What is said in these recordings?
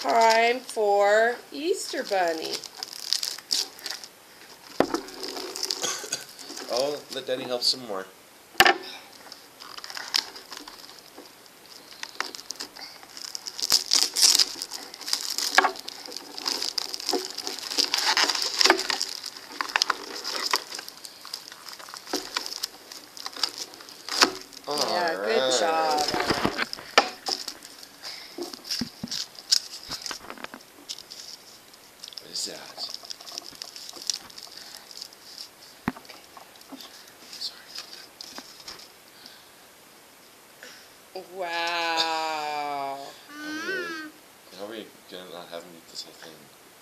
time for Easter Bunny. Oh, let Daddy help some more. Yeah, good job. What is that? Sorry. Wow. How are we gonna not have him eat this whole thing?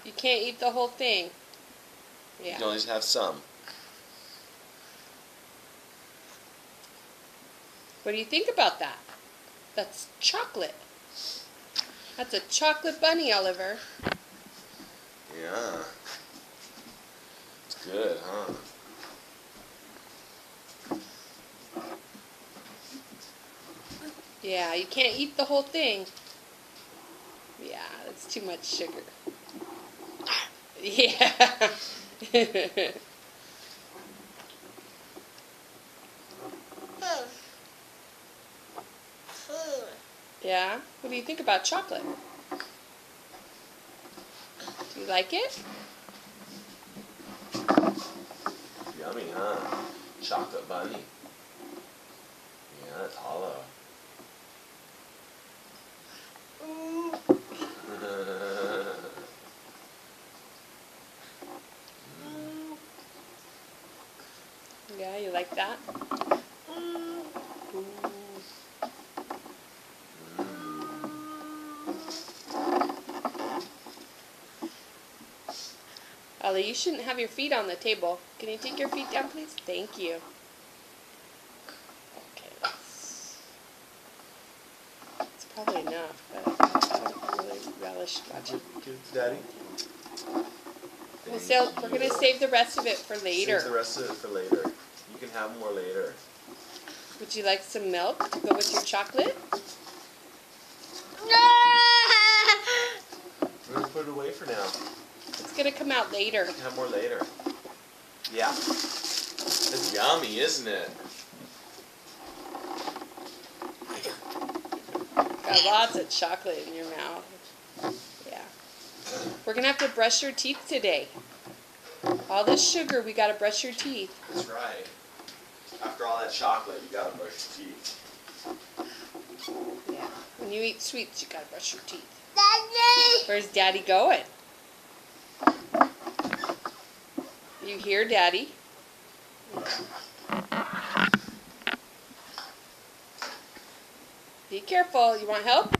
You can't eat the whole thing. You Yeah. can only have some. What do you think about that? That's chocolate. That's a chocolate bunny, Oliver. Yeah. It's good, huh? Yeah, you can't eat the whole thing. Yeah, that's too much sugar. Yeah. Yeah? What do you think about chocolate? Do you like it? Yummy, huh? Chocolate bunny. Yeah, it's hollow. Yeah, you like that? Ooh. Ollie, you shouldn't have your feet on the table. Can you take your feet down, please? Thank you. Okay, that's probably enough, but I don't really relish much. Give it to Daddy. We're going to save the rest of it for later. Save the rest of it for later. You can have more later. Would you like some milk to go with your chocolate? We're going to put it away for now. It's going to come out later. You can have more later. Yeah. It's yummy, isn't it? Got lots of chocolate in your mouth. Yeah. We're going to have to brush your teeth today. All this sugar, we got to brush your teeth. That's right. After all that chocolate, you got to brush your teeth. Yeah. When you eat sweets, you got to brush your teeth. Daddy! Where's Daddy going? You hear Daddy? Be careful. You want help?